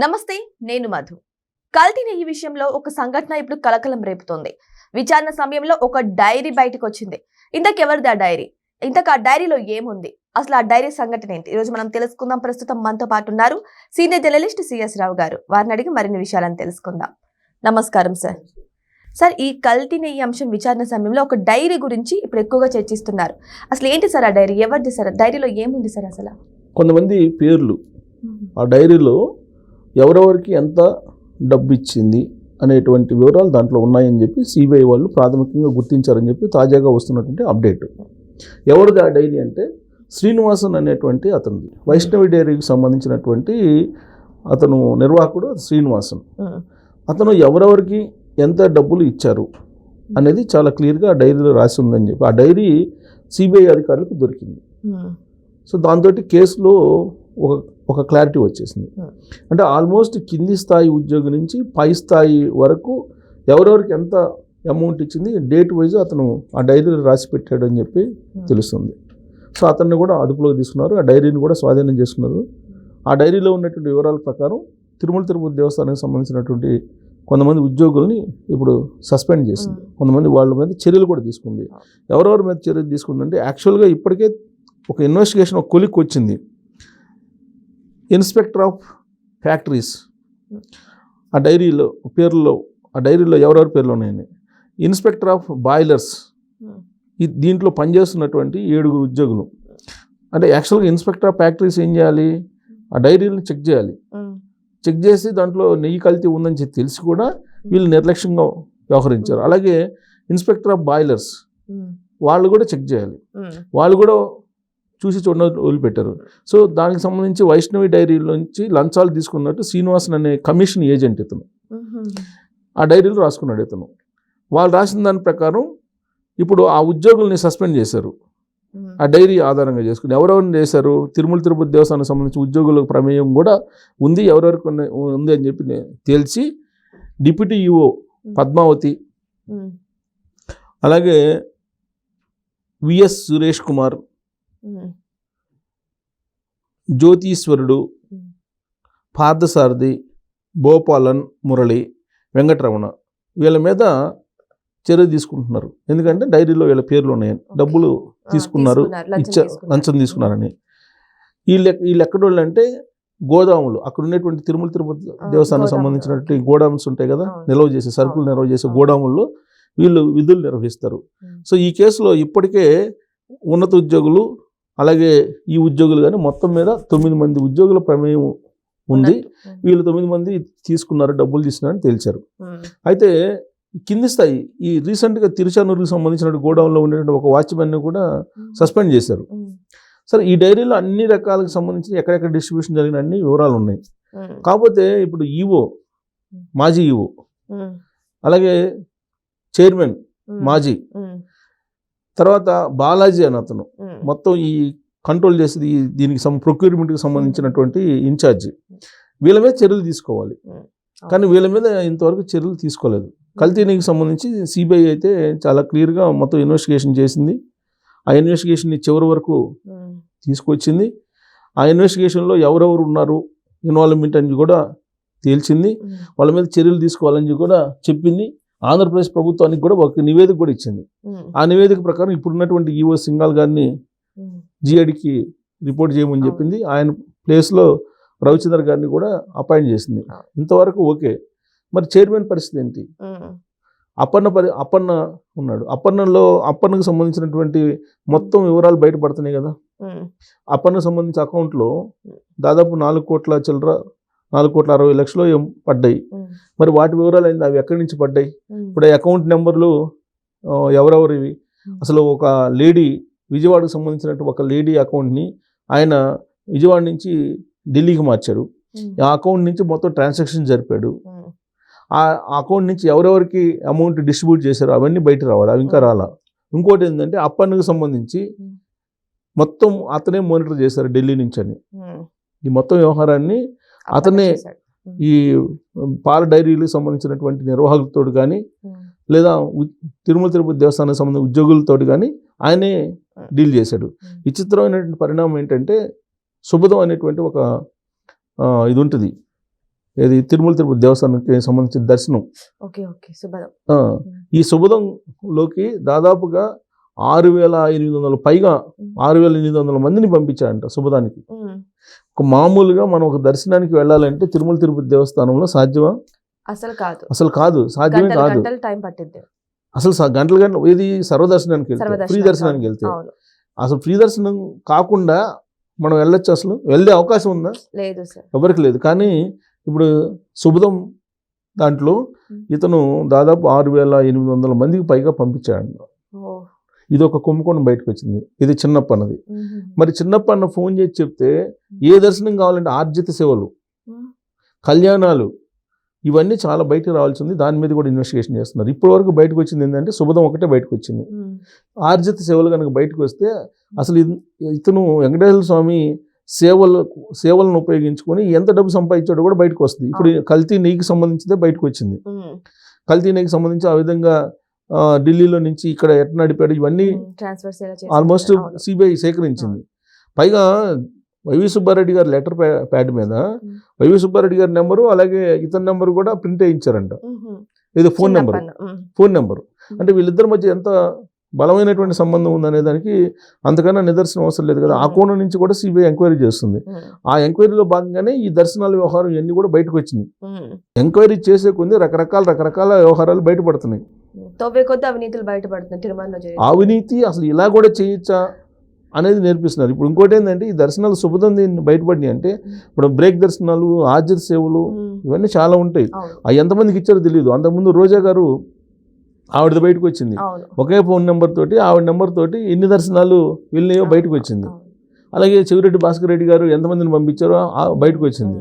నమస్తే, నేను మధు. కల్తీ నెయ్యి విషయంలో ఒక సంఘటన ఇప్పుడు కలకలం రేపుతోంది. విచారణ సమయంలో ఒక డైరీ బయటకు వచ్చింది. ఇంతకెవరిది ఆ డైరీ? ఇంతకు ఆ డైరీలో ఏముంది? అసలు ఆ డైరీ సంఘటన ఏంటి? ఈ రోజు మనం తెలుసుకుందాం. ప్రస్తుతం మనతో పాటు ఉన్నారు సీనియర్ జర్నలిస్ట్ సిఎస్ రావు గారు. వారిని అడిగి మరిన్ని విషయాలను తెలుసుకుందాం. నమస్కారం సార్. సార్, ఈ కల్తీ నెయ్యి అంశం విచారణ సమయంలో ఒక డైరీ గురించి ఇప్పుడు ఎక్కువగా చర్చిస్తున్నారు. అసలు ఏంటి సార్ ఆ డైరీ? ఎవరిది సార్? డైరీలో ఏముంది సార్? అసలు కొంతమంది పేర్లు ఆ డైరీలో ఎవరెవరికి ఎంత డబ్బు ఇచ్చింది అనేటువంటి వివరాలు దాంట్లో ఉన్నాయని చెప్పి సిబిఐ వాళ్ళు ప్రాథమికంగా గుర్తించారని చెప్పి తాజాగా వస్తున్నటువంటి అప్డేట్. ఎవరిది ఆ డైరీ అంటే శ్రీనివాసన్ అనేటువంటి అతనిది. వైష్ణవి డైరీకి సంబంధించినటువంటి అతను నిర్వాహకుడు శ్రీనివాసన్. అతను ఎవరెవరికి ఎంత డబ్బులు ఇచ్చారు అనేది చాలా క్లియర్గా ఆ డైరీలో రాసి ఉందని చెప్పి ఆ డైరీ సిబిఐ అధికారులకు దొరికింది. సో దాంతో కేసులో ఒక క్లారిటీ వచ్చేసింది. అంటే ఆల్మోస్ట్ కింది స్థాయి ఉద్యోగి నుంచి పై స్థాయి వరకు ఎవరెవరికి ఎంత అమౌంట్ ఇచ్చింది డేట్ వైజ్ అతను ఆ డైరీలో రాసి పెట్టాడు అని చెప్పి తెలుస్తుంది. సో అతన్ని కూడా అదుపులోకి తీసుకున్నారు. ఆ డైరీని కూడా స్వాధీనం చేసుకున్నారు. ఆ డైరీలో ఉన్నటువంటి వివరాల ప్రకారం తిరుమల తిరుపతి దేవస్థానానికి సంబంధించినటువంటి కొంతమంది ఉద్యోగుల్ని ఇప్పుడు సస్పెండ్ చేసింది. కొంతమంది వాళ్ళ మీద చర్యలు కూడా తీసుకుంది. ఎవరెవరి మీద చర్యలు తీసుకుందంటే యాక్చువల్గా ఇప్పటికే ఒక ఇన్వెస్టిగేషన్ ఒక కొలిక్ వచ్చింది. ఇన్స్పెక్టర్ ఆఫ్ ఫ్యాక్టరీస్ ఆ డైరీలో ఎవరెవరి పేర్లు ఉన్నాయని, ఇన్స్పెక్టర్ ఆఫ్ బాయిలర్స్ దీంట్లో పనిచేస్తున్నటువంటి 7 ఉద్యోగులు. అంటే యాక్చువల్గా ఇన్స్పెక్టర్ ఆఫ్ ఫ్యాక్టరీస్ ఏం చేయాలి? ఆ డైరీలను చెక్ చేయాలి. చెక్ చేసి దాంట్లో నెయ్యి కల్తీ ఉందని చెప్పి తెలిసి కూడా వీళ్ళు నిర్లక్ష్యంగా వ్యవహరించారు. అలాగే ఇన్స్పెక్టర్ ఆఫ్ బాయిలర్స్ వాళ్ళు కూడా చెక్ చేయాలి. వాళ్ళు కూడా చూసి చూడడం వదిలిపెట్టారు. సో దానికి సంబంధించి వైష్ణవి డైరీల నుంచి లంచాలు తీసుకున్నట్టు శ్రీనివాసన్ అనే కమిషన్ ఏజెంట్ ఇతను ఆ డైరీలో రాసుకున్నాడు. ఇతను వాళ్ళు రాసిన దాని ప్రకారం ఇప్పుడు ఆ ఉద్యోగుల్ని సస్పెండ్ చేశారు. ఆ డైరీ ఆధారంగా చేసుకుని ఎవరెవరిని చేశారు? తిరుమల తిరుపతి దేవస్థానానికి సంబంధించి ఉద్యోగుల ప్రమేయం కూడా ఉంది, ఎవరెవరికి ఉంది అని చెప్పి తేల్చి డిప్యూటీ ఈఓ పద్మావతి, అలాగే విఎస్ సురేష్ కుమార్, జ్యోతీశ్వరుడు, పార్థసారథి, భోపాలన్, మురళి, వెంకటరమణ వీళ్ళ మీద చర్య తీసుకుంటున్నారు. ఎందుకంటే డైరీలో వీళ్ళ పేర్లు ఉన్నాయని, డబ్బులు తీసుకున్నారు, లంచం తీసుకున్నారని. వీళ్ళు ఎక్కడోళ్ళు అంటే గోదాములు, అక్కడ ఉన్నటువంటి తిరుమల తిరుపతి దేవస్థానానికి సంబంధించినటువంటి గోడామ్స్ ఉంటాయి కదా, నిల్వ చేసే సరుకులు నిల్వ చేసే గోడాముల్లో వీళ్ళు విధులు నిర్వహిస్తారు. సో ఈ కేసులో ఇప్పటికే ఉన్నత ఉద్యోగులు అలాగే ఈ ఉద్యోగులు కానీ మొత్తం మీద 9 మంది ఉద్యోగుల ప్రమేయం ఉంది. వీళ్ళు 9 మంది తీసుకున్నారు, డబ్బులు తీసుకున్నారని తేల్చారు. అయితే కింది స్థాయి ఈ రీసెంట్గా తిరుచానూరుకి సంబంధించిన గోడౌన్లో ఉండేటువంటి ఒక వాచ్మెన్ని కూడా సస్పెండ్ చేశారు. సరే, ఈ డైరీలో అన్ని రకాలకు సంబంధించి ఎక్కడెక్కడ డిస్ట్రిబ్యూషన్ జరిగిన అన్ని వివరాలు ఉన్నాయి. కాకపోతే ఇప్పుడు ఈఓ, మాజీ ఈఓ, అలాగే చైర్మన్ మాజీ, తర్వాత బాలాజీ అని అతను మొత్తం ఈ కంట్రోల్ చేసేది దీనికి ప్రొక్యూర్మెంట్కి సంబంధించినటువంటి ఇన్ఛార్జి, వీళ్ళ మీద చర్యలు తీసుకోవాలి. కానీ వీళ్ళ మీద ఇంతవరకు చర్యలు తీసుకోలేదు. కల్తీనికి సంబంధించి సిబిఐ అయితే చాలా క్లియర్గా మొత్తం ఇన్వెస్టిగేషన్ చేసింది. ఆ ఇన్వెస్టిగేషన్ని చివరి వరకు తీసుకొచ్చింది. ఆ ఇన్వెస్టిగేషన్లో ఎవరెవరు ఉన్నారు ఇన్వాల్వ్మెంట్ అని కూడా తేల్చింది. వాళ్ళ మీద చర్యలు తీసుకోవాలని కూడా చెప్పింది. ఆంధ్రప్రదేశ్ ప్రభుత్వానికి కూడా ఒక నివేదిక కూడా ఇచ్చింది. ఆ నివేదిక ప్రకారం ఇప్పుడున్నటువంటి ఈఓ సింగాల్ గారిని జిఐడికి రిపోర్ట్ చేయమని చెప్పింది. ఆయన ప్లేస్లో రవిచంద్ర గారిని కూడా అపాయింట్ చేసింది. ఇంతవరకు ఓకే. మరి చైర్మన్ పరిస్థితి ఏంటి? అప్పన్న ఉన్నాడు. అప్పన్నకు సంబంధించినటువంటి మొత్తం వివరాలు బయటపడుతున్నాయి కదా. అప్పన్నకు సంబంధించిన అకౌంట్లో దాదాపు 4 కోట్ల చిల్లర, 4,60,00,000 పడ్డాయి. మరి వాటి వివరాలు అయింది, అవి ఎక్కడి నుంచి పడ్డాయి? ఇప్పుడు అకౌంట్ నెంబర్లు ఎవరెవరివి? అసలు ఒక లేడీ, విజయవాడకు సంబంధించినట్టు ఒక లేడీ అకౌంట్ని ఆయన విజయవాడ నుంచి ఢిల్లీకి మార్చాడు. ఆ అకౌంట్ నుంచి మొత్తం ట్రాన్సాక్షన్ జరిపాడు. ఆ అకౌంట్ నుంచి ఎవరెవరికి అమౌంట్ డిస్ట్రిబ్యూట్ చేశారో అవన్నీ బయట రావాలి, అవి ఇంకా రాలా. ఇంకోటి ఏంటంటే అప్పన్నకు సంబంధించి మొత్తం అతనే మానిటర్ చేశారు ఢిల్లీ నుంచి అని. ఈ మొత్తం వ్యవహారాన్ని అతనే ఈ పాల డైరీలకు సంబంధించినటువంటి నిర్వాహకులతో కానీ లేదా తిరుమల తిరుపతి దేవస్థానానికి సంబంధించిన ఉద్యోగులతో కానీ ఆయనే డీల్ చేశాడు. విచిత్రమైనటువంటి పరిణామం ఏంటంటే శుభదం అనేటువంటి ఒక ఇది ఉంటుంది, ఇది తిరుమల తిరుపతి దేవస్థానానికి సంబంధించిన దర్శనం. ఓకే ఓకే శుభదం. ఈ శుభదంలోకి దాదాపుగా 6,800 పైగా 6,800 మందిని పంపించారంట శుభదానికి. ఒక మామూలుగా మనం ఒక దర్శనానికి వెళ్ళాలంటే తిరుమల తిరుపతి దేవస్థానంలో సాధ్యమా? అసలు కాదు, సాధ్యమే కాదు. టైం పట్టింది అసలు గంటలు ఇది సర్వదర్శనానికి వెళ్తే, ఫ్రీ దర్శనానికి వెళ్తే అసలు ఫ్రీ దర్శనం కాకుండా మనం వెళ్ళొచ్చు? అసలు వెళ్ళే అవకాశం ఉందా? లేదు సార్, ఎవరికి లేదు. కానీ ఇప్పుడు శుభదం దాంట్లో ఇతను దాదాపు 6,800 మందికి పైగా పంపించాడు. ఇది ఒక కుంభకోణం బయటకు వచ్చింది. ఇది చిన్నప్ప అన్నది. మరి చిన్నప్ప అన్న ఫోన్ చేసి చెప్తే ఏ దర్శనం కావాలంటే ఆర్జిత సేవలు, కళ్యాణాలు, ఇవన్నీ చాలా బయటకు రావాల్సి ఉంది. దాని మీద కూడా ఇన్వెస్టిగేషన్ చేస్తున్నారు. ఇప్పటి వరకు బయటకు వచ్చింది ఏంటంటే శుభదం ఒకటే బయటకు వచ్చింది. ఆర్జిత సేవలు కనుక బయటకు వస్తే అసలు ఇతను వెంకటేశ్వర స్వామి సేవలను ఉపయోగించుకొని ఎంత డబ్బు సంపాదించాడో కూడా బయటకు వస్తుంది. ఇప్పుడు కల్తీ నెయ్యికి సంబంధించిందే బయటకు వచ్చింది. కల్తీ నెయ్యికి సంబంధించి ఆ విధంగా ఢిల్లీలో నుంచి ఇక్కడ ఎట్లా నడిపాడు ఇవన్నీ ఆల్మోస్ట్ సిబిఐ సేకరించింది. పైగా వైవి సుబ్బారెడ్డి గారి లెటర్ ప్యాడ్ మీద వైవి సుబ్బారెడ్డి గారి నెంబరు అలాగే ఇతని నెంబరు కూడా ప్రింట్ వేయించారంట. ఇది ఫోన్ నెంబరు. అంటే వీళ్ళిద్దరి మధ్య ఎంత బలమైనటువంటి సంబంధం ఉందనే దానికి అంతకన్నా నిదర్శనం అవసరం లేదు కదా. ఆ కోణం నుంచి కూడా సిబిఐ ఎంక్వైరీ చేస్తుంది. ఆ ఎంక్వైరీలో భాగంగానే ఈ దర్శనాల వ్యవహారం ఇవన్నీ కూడా బయటకు వచ్చినాయి. ఎంక్వైరీ చేసే కొంది రకరకాల వ్యవహారాలు బయటపడుతున్నాయి. అవినీతి అసలు ఇలా కూడా చేయొచ్చా అనేది నేర్పిస్తున్నారు. ఇప్పుడు ఇంకోటి ఏంటంటే ఈ దర్శనాలు శుభదం బయటపడినాయి అంటే ఇప్పుడు బ్రేక్ దర్శనాలు, ఆర్జిత సేవలు ఇవన్నీ చాలా ఉంటాయి. అవి ఎంతమందికి ఇచ్చారో తెలియదు. అంతకుముందు రోజా గారు ఆవిడది బయటకు వచ్చింది. ఒకే ఫోన్ నెంబర్ తోటి ఆవిడ నెంబర్ తోటి ఎన్ని దర్శనాలు వెళ్ళినాయో బయటకు వచ్చింది. అలాగే చెవిరెడ్డి భాస్కర్ రెడ్డి గారు ఎంతమందిని పంపించారో బయటకు వచ్చింది.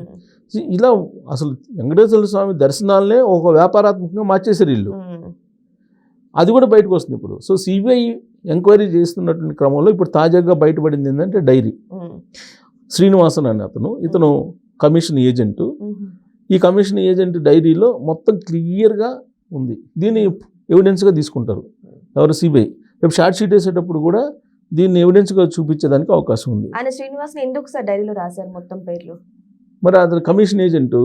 ఇలా అసలు వెంకటేశ్వర స్వామి దర్శనాలనే ఒక వ్యాపారాత్మకంగా మార్చేశారు వీళ్ళు. అది కూడా బయటకు వస్తుంది ఇప్పుడు. సో సిబిఐ ఎంక్వైరీ చేస్తున్నటువంటి క్రమంలో ఇప్పుడు తాజాగా బయటపడింది ఏంటంటే డైరీ. శ్రీనివాసన్ అనే ఇతను కమిషన్ ఏజెంటు. ఈ కమిషన్ ఏజెంట్ డైరీలో మొత్తం క్లియర్గా ఉంది. దీన్ని ఎవిడెన్స్గా తీసుకుంటారు ఎవరు? సిబిఐ. రేపు షార్ట్ షీట్ వేసేటప్పుడు కూడా దీన్ని ఎవిడెన్స్గా చూపించేదానికి అవకాశం ఉంది. ఆయన శ్రీనివాసన్ ఎందుకు సార్ డైరీలో రాశారు మొత్తం పేర్లు? మరి అతను కమిషన్ ఏజెంట్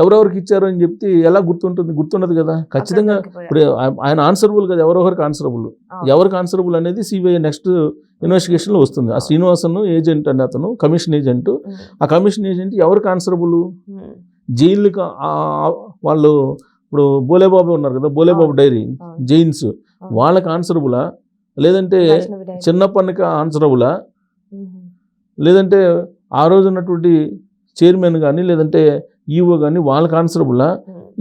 ఎవరెవరికి ఇచ్చారు అని చెప్తే ఎలా గుర్తుండదు కదా. ఖచ్చితంగా ఇప్పుడు ఆయన ఆన్సరబుల్ కదా, ఎవరెవరికి ఆన్సరబుల్, ఎవరికి ఆన్సరబుల్ అనేది సిబిఐ నెక్స్ట్ ఇన్వెస్టిగేషన్లో వస్తుంది. ఆ శ్రీనివాసన్ ఏజెంట్ అనే అతను కమిషన్ ఏజెంట్. ఆ కమిషన్ ఏజెంట్ ఎవరికి ఆన్సరబుల్? జైన్లకు వాళ్ళు ఇప్పుడు బోలేబాబు ఉన్నారు కదా, బోలేబాబు డైరీ జైన్స్, వాళ్ళకి ఆన్సరబులా, లేదంటే చిన్నప్పనికి ఆన్సరబులా, లేదంటే ఆ రోజు ఉన్నటువంటి చైర్మన్ కానీ లేదంటే ఈఓ కానీ వాళ్ళకి ఆన్సరబుల్లా?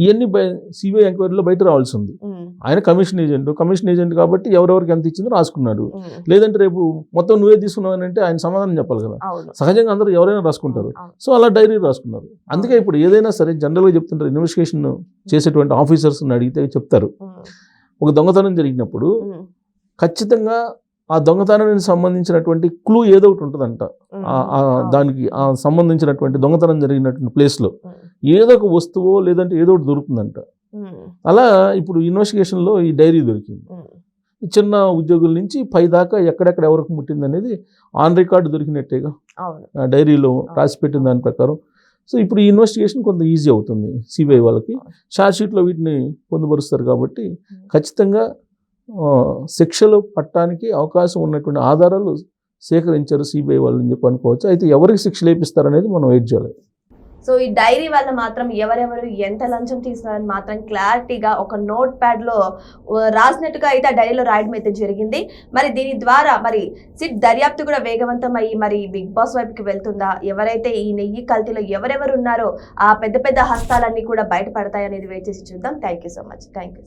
ఇవన్నీ సిబిఐ ఎంక్వైరీలో బయట రావాల్సి ఉంది. ఆయన కమిషన్ ఏజెంట్ కాబట్టి ఎవరెవరికి ఎంత ఇచ్చిందో రాసుకున్నాడు. లేదంటే రేపు మొత్తం నువ్వే తీసుకున్నావు అంటే ఆయన సమాధానం చెప్పాలి కదా. సహజంగా అందరూ ఎవరైనా రాసుకుంటారు. సో అలా డైరీ రాసుకున్నారు. అందుకే ఇప్పుడు ఏదైనా సరే జనరల్గా చెప్తుంటారు, ఇన్వెస్టిగేషన్ చేసేటువంటి ఆఫీసర్స్ని అడిగితే చెప్తారు, ఒక దొంగతనం జరిగినప్పుడు ఖచ్చితంగా ఆ దొంగతనానికి సంబంధించినటువంటి క్లూ ఏదో ఒకటి ఉంటుందంట. దానికి ఆ సంబంధించినటువంటి దొంగతనం జరిగినటువంటి ప్లేస్లో ఏదో ఒక వస్తువో లేదంటే ఏదో ఒకటి దొరుకుతుందంట. అలా ఇప్పుడు ఇన్వెస్టిగేషన్లో ఈ డైరీ దొరికింది. చిన్న ఉద్యోగుల నుంచి పై దాకా ఎక్కడెక్కడ ఎవరికి ముట్టింది అనేది ఆన్ రికార్డు దొరికినట్టేగా డైరీలో రాసి పెట్టిన దాని ప్రకారం. సో ఇప్పుడు ఈ ఇన్వెస్టిగేషన్ కొంత ఈజీ అవుతుంది సిబిఐ వాళ్ళకి. షార్ట్ షీట్లో వీటిని పొందుపరుస్తారు కాబట్టి ఖచ్చితంగా శిక్షలు పట్టడానికి అవకాశం ఉన్నటువంటి ఆధారాలు సేకరించారు సిబిఐ వాళ్ళు అని చెప్పి అనుకోవచ్చు. అయితే ఎవరికి శిక్షలు వేపిస్తారనేది మనం వెయిట్ చేయాలి. సో ఈ డైరీ వల్ల మాత్రం ఎవరెవరు ఎంత లంచం తీసుకున్నారని మాత్రం క్లారిటీగా ఒక నోట్ ప్యాడ్ లో రాసినట్టుగా అయితే ఆ డైరీలో రాయడం అయితే జరిగింది. మరి దీని ద్వారా మరి సిట్ దర్యాప్తు కూడా వేగవంతం అయ్యి మరి బిగ్ బాస్ వైపుకి వెళ్తుందా, ఎవరైతే ఈ నెయ్యి కల్తీలో ఎవరెవరు ఉన్నారో ఆ పెద్ద పెద్ద హస్తాలన్నీ కూడా బయటపడతాయి అనేది వెయిట్ చేసి చూద్దాం. Thank you so much. Thank you.